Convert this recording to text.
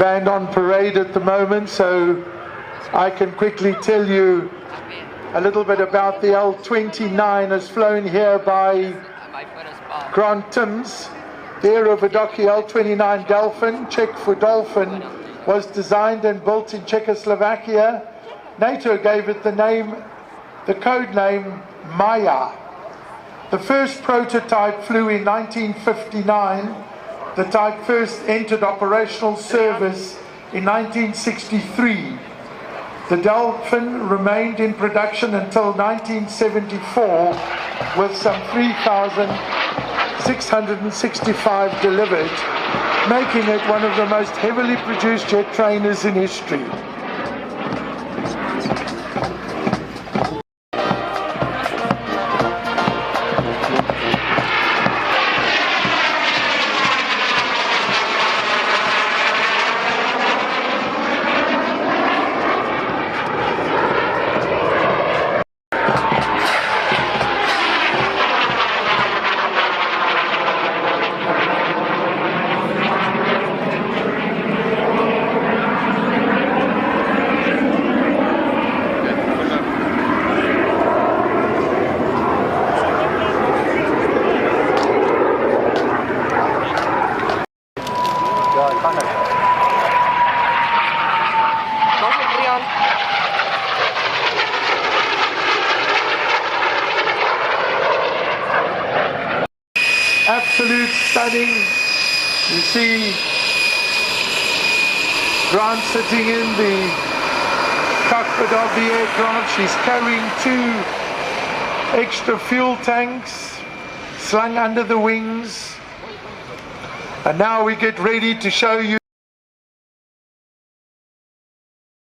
band on parade at the moment, so I can quickly tell you a little bit about the L-29 as flown here by Grant Timms. The Aerovodoki L-29 Dolphin, Czech for Dolphin, was designed and built in Czechoslovakia. NATO gave it the code name Maya. The first prototype flew in 1959. The type first entered operational service in 1963. The Dolphin remained in production until 1974, with some 3,665 delivered, making it one of the most heavily produced jet trainers in history. Absolute stunning. You see Grant sitting in the cockpit of the aircraft. She's carrying 2 extra fuel tanks slung under the wings. And now we get ready to show you